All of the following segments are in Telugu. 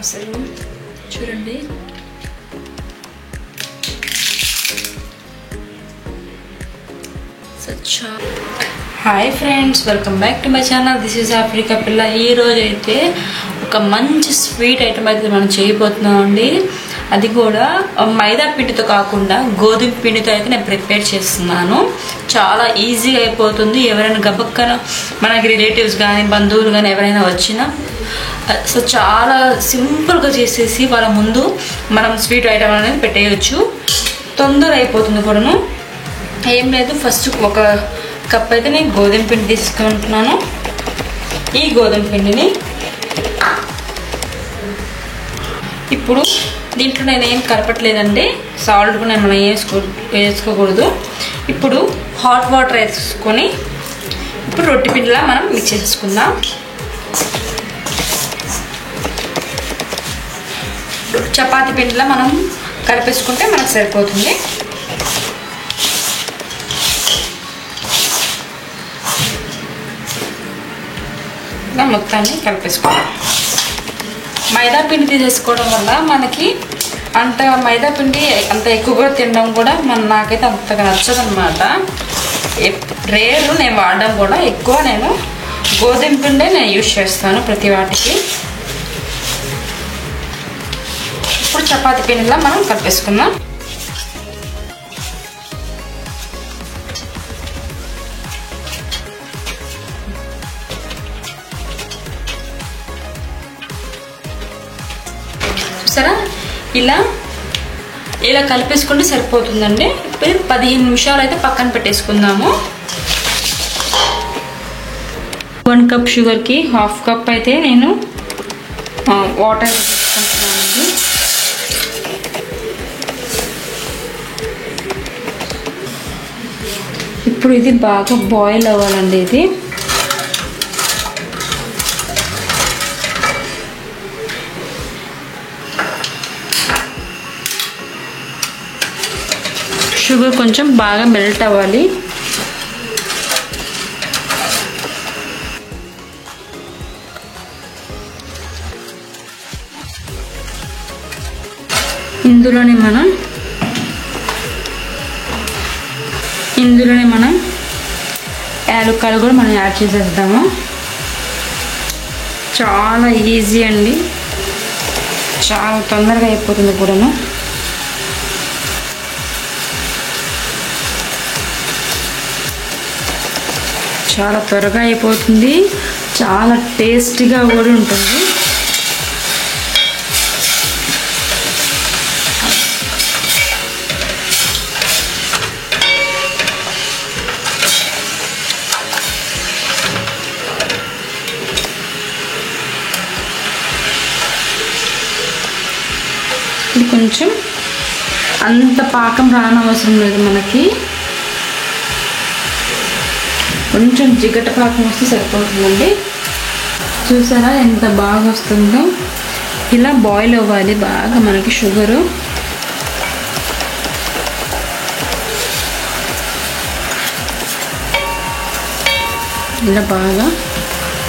అసలు చూడండి hi friends, welcome back to my channel. This is Africa పిల్ల. ఈరోజు అయితే ఒక మంచి స్వీట్ ఐటమ్ అయితే మనం చేయబోతున్నాం అండి. అది కూడా మైదా పిండితో కాకుండా గోధుమ పిండితో అయితే నేను ప్రిపేర్ చేస్తున్నాను. చాలా ఈజీగా అయిపోతుంది. ఎవరైనా గబక్కన మనకి రిలేటివ్స్ కానీ బంధువులు కానీ ఎవరైనా వచ్చినా సో చాలా సింపుల్గా చేసేసి వాళ్ళ ముందు మనం స్వీట్ ఐటమ్ అనేది పెట్టేయచ్చు. తొందర అయిపోతుంది కూడాను. ఏం లేదు, ఫస్ట్ ఒక కప్ అయితే నేను గోధుమ పిండి తీసుకుంటున్నాను. ఈ గోధుమ పిండిని ఇప్పుడు దీంట్లో నేను ఏం కలపట్లేదండి. సాల్ట్ కూడా మనం వేసుకోకూడదు. ఇప్పుడు హాట్ వాటర్ వేసుకొని ఇప్పుడు రొట్టె పిండిలా మనం మిక్స్ చేసుకుందాం. చపాతీ పిండిలా మనం కలిపేసుకుంటే మనకు సరిపోతుంది. ఇలా మొత్తాన్ని కలిపేసుకోవాలి. మైదా పిండి తీసేసుకోవడం వల్ల మనకి అంత మైదా పిండి అంత ఎక్కువగా తినడం కూడా నాకైతే అంతగా నచ్చదనమాట. రేరు నేను వాడడం కూడా ఎక్కువ నేను గోధుమ పిండే నేను యూజ్ చేస్తాను ప్రతి వాటికి. ఇప్పుడు చపాతీ పిండిలా మనం కలిపేసుకుందాం. సరే, ఇలా కలిపేసుకుంటే సరిపోతుందండి. 15 నిమిషాలు అయితే పక్కన పెట్టేసుకుందాము. 1 కప్ షుగర్కి 1/2 కప్ అయితే నేను వాటర్ తీసుకుంటున్నానండి. ఇప్పుడు ఇది బాగా బాయిల్ అవ్వాలండి. ఇది షుగర్ కొంచెం బాగా మెల్ట్ అవ్వాలి. ఇందులోనే మనం యాలక్కాయలు కూడా మనం యాడ్ చేసేద్దాము. చాలా ఈజీ అండి, చాలా తొందరగా అయిపోతుంది కూడాను. చాలా త్వరగా అయిపోతుంది, చాలా టేస్టీగా కూడా ఉంటుంది. ఇది కొంచెం అంత పాకం రానవసరం లేదు మనకి. కొంచెం జిగట పాకం వస్తే సరిపోతుందండి. చూసారా ఎంత బాగా వస్తుందో. ఇలా బాయిల్ అవ్వాలి బాగా మనకి షుగరు. ఇలా బాగా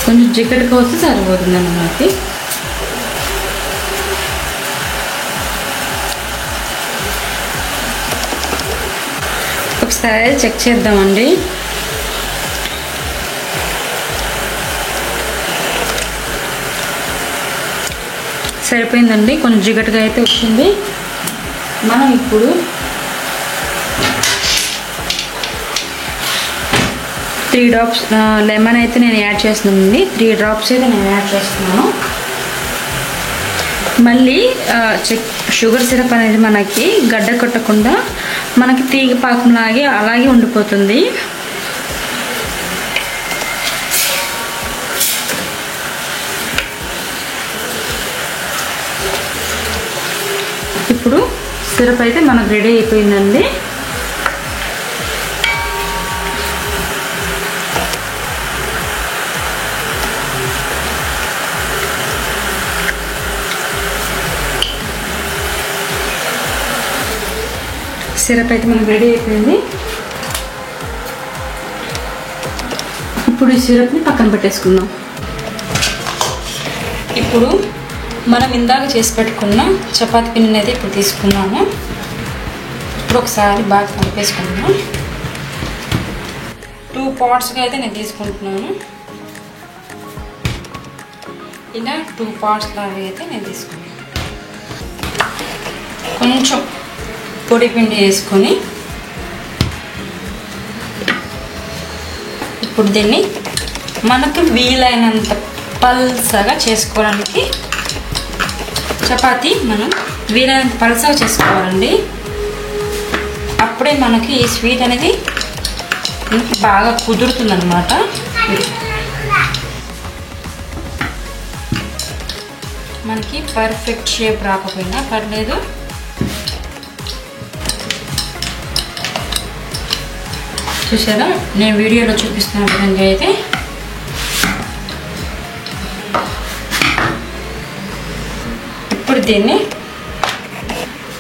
కొంచెం జిగటగా వస్తే సరిపోతుందండి మనకి. ఒకసారి చెక్ చేద్దామండి. సరిపోయిందండి, కొంచెం జిగటగా అయితే వచ్చింది. మనం ఇప్పుడు త్రీ డ్రాప్స్ లెమన్ అయితే నేను యాడ్ చేస్తున్నానండి. 3 డ్రాప్స్ అయితే నేను యాడ్ చేస్తున్నాను. మళ్ళీ షుగర్ సిరప్ అనేది మనకి గడ్డ కొట్టకుండా మనకి తీగ పాకంలాగే అలాగే ఉండిపోతుంది. ఇప్పుడు సిరప్ అయితే మనకు రెడీ అయిపోయిందండి. సిరప్ అయితే మనకు రెడీ అయిపోయింది. ఇప్పుడు ఈ సిరప్ని పక్కన పెట్టేసుకుందాం. ఇప్పుడు మనం ఇందాక చేసి పెట్టుకున్న చపాతీ పిండిని అయితే ఇప్పుడు తీసుకున్నాము. ఇప్పుడు ఒకసారి బాగా కలిపేసుకున్నాను. 2 పార్ట్స్గా అయితే నేను తీసుకుంటున్నాను. ఇలా 2 పార్ట్స్ లాగా అయితే నేను తీసుకున్నాను. కొంచెం పొడి పిండి వేసుకొని ఇప్పుడు దీన్ని మనకు వీలైనంత పల్సగా చేసుకోవడానికి చపాతీ మనం వీలైనంత పల్సగా చేసుకోవాలండి. అప్పుడే మనకి ఈ స్వీట్ అనేది బాగా కుదురుతుంది అన్నమాట. మనకి పర్ఫెక్ట్ షేప్ రాకపోయినా పర్లేదు. చూసారా నేను వీడియోలో చూపిస్తున్న విధంగా అయితే ఇప్పుడు దీన్ని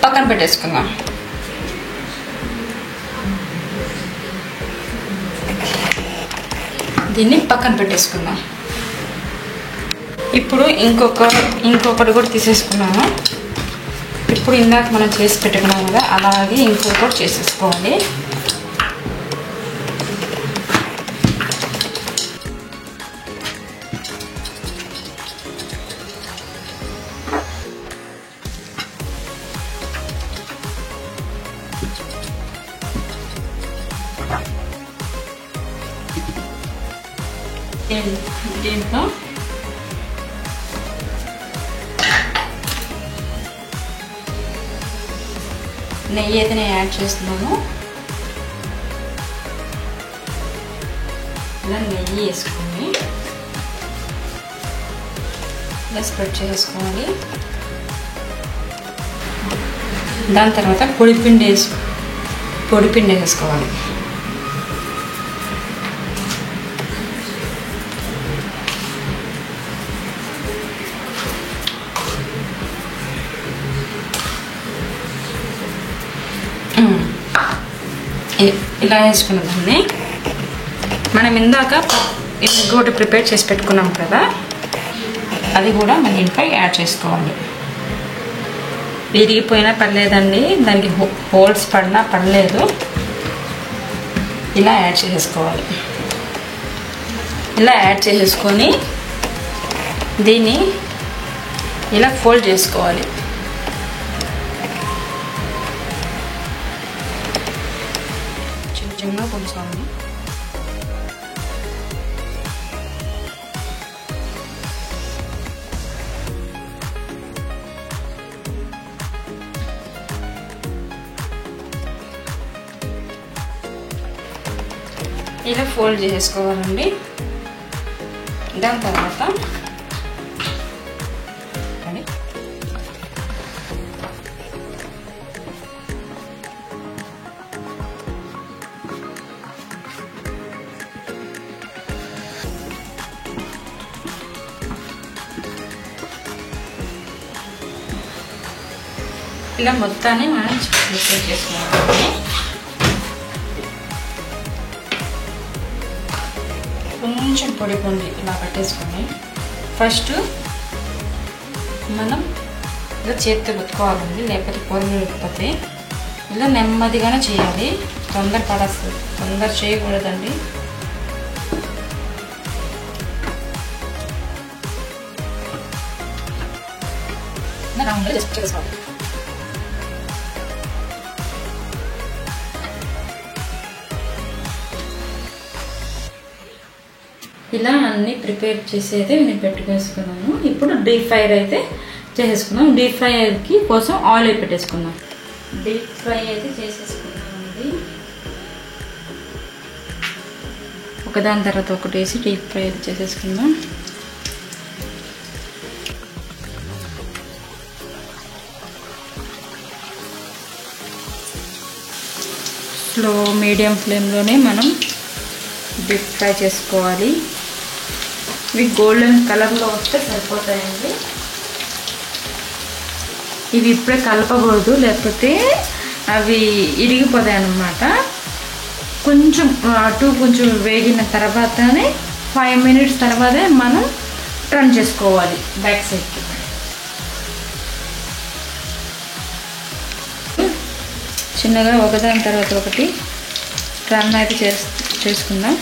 పక్కన పెట్టేసుకుందాం. ఇప్పుడు ఇంకొకటి కూడా తీసేసుకున్నాము. ఇప్పుడు ఇందాక మనం చేసి పెట్టుకున్నాం కదా, అలాగే ఇంకొకటి చేసేసుకోవాలి. దీంట్లో నెయ్యి అయితే నేను యాడ్ చేస్తున్నాను. ఇలా నెయ్యి వేసుకొని ఇలా స్ప్రెడ్ చేసుకోవాలి. దాని తర్వాత పొడిపిండి వేసుకోవాలి. ఇలా వేసుకున్న దాన్ని మనం ఇందాక ఇంకోటి ప్రిపేర్ చేసి పెట్టుకున్నాం కదా, అది కూడా మన దీంట్లో యాడ్ చేసుకోవాలి. విరిగిపోయినా పర్లేదండి, దానికి హోల్స్ పడినా పర్లేదు. ఇలా యాడ్ చేసుకోవాలి. ఇలా యాడ్ చేసేసుకొని దీన్ని ఇలా ఫోల్డ్ చేసుకోవాలి. చిన్న కొంచెం ఇలా ఫోల్డ్ చేసుకోవాలండి. దాని తర్వాత ఇలా మొత్తాన్ని మనం ప్రిపేర్ చేసుకోవాలి. కొంచెం పొడి ఇలా పట్టేసుకొని ఫస్ట్ మనం ఇలా చేతితో గుచ్చుకోవాలండి, లేకపోతే పొరలు లేకపోతే. ఇలా నెమ్మదిగానే చేయాలి, తొందర చేయకూడదండి. చేసుకోవాలి. ఇలా అన్నీ ప్రిపేర్ చేసి అయితే నేను పెట్టుకేసుకున్నాను. ఇప్పుడు డీప్ ఫ్రై అయితే చేసేసుకున్నాం. డీప్ ఫ్రై కోసం ఆయిల్ పెట్టేసుకున్నాం. డీప్ ఫ్రై అయితే చేసేసుకున్నామండి. ఒకదాని తర్వాత ఒకటి వేసి డీప్ ఫ్రై అయితే చేసేసుకుందాం. స్లో మీడియం ఫ్లేమ్లోనే మనం డీప్ ఫ్రై చేసుకోవాలి. ఇవి గోల్డెన్ కలర్లో వస్తే సరిపోతాయండి. ఇవి ఇప్పుడే కలపకూడదు, లేకపోతే అవి ఇరిగిపోతాయి అన్నమాట. కొంచెం అటు కొంచెం వేగిన తర్వాతనే 5 minutes తర్వాతే మనం టర్న్ చేసుకోవాలి బ్యాక్ సైడ్కి. చిన్నగా ఒకదాని తర్వాత ఒకటి రన్ అయితే చేసుకుందాం.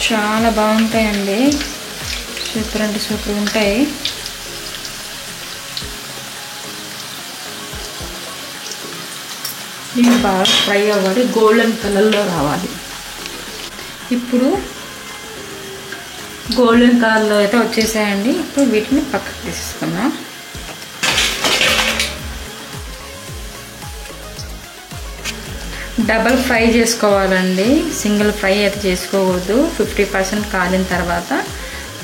చాలా బాగుంటాయండి, సూపర్ అంటే సూపర్ ఉంటాయి. ఇవి బాగా ఫ్రై అవ్వాలి, గోల్డెన్ కలర్లో రావాలి. ఇప్పుడు గోల్డెన్ కలర్లో అయితే వచ్చేసాయండి. ఇప్పుడు వీటిని పక్కకు తీసేసుకుందాం. డబల్ ఫ్రై చేసుకోవాలండి, సింగిల్ ఫ్రై అయితే చేసుకోకూడదు. 50% కాలిన తర్వాత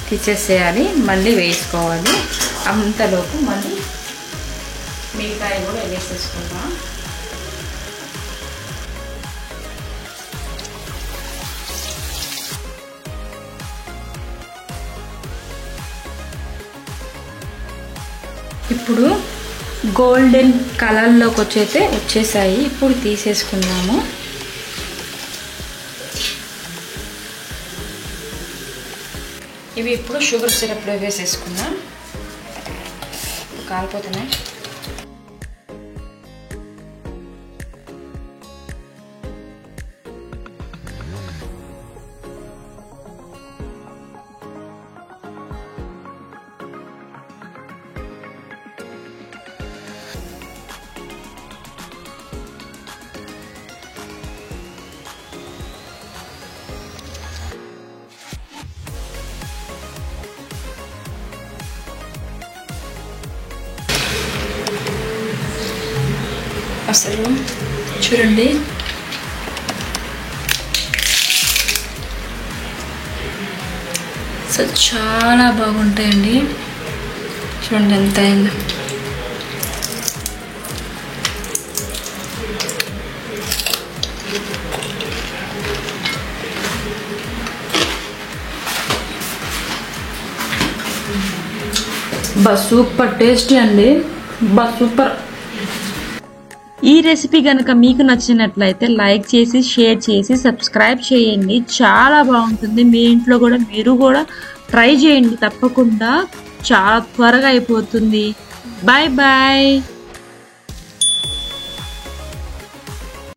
తీసేసేయాలి, మళ్ళీ వేసుకోవాలి. అంతలోపు మళ్ళీ మిగతాయి కూడా వేసేసుకుందాం. ఇప్పుడు గోల్డెన్ కలర్లోకి వచ్చేసాయి. ఇప్పుడు తీసేసుకుందాము. ఇవి ఇప్పుడు షుగర్ సిరప్లో వేసేసుకుందాం. కాలిపోతున్నాయి. అసలు చూడండి, అసలు చాలా బాగుంటాయండి. చూడండి ఎంత అయిందో. సూపర్ టేస్టీ అండి, సూపర్. ఈ రెసిపీ కనుక మీకు నచ్చినట్లయితే లైక్ చేసి, షేర్ చేసి, సబ్స్క్రైబ్ చేయండి. చాలా బాగుంటుంది. మీ ఇంట్లో కూడా మీరు కూడా ట్రై చేయండి తప్పకుండా. చాలా త్వరగా అయిపోతుంది. Bye bye.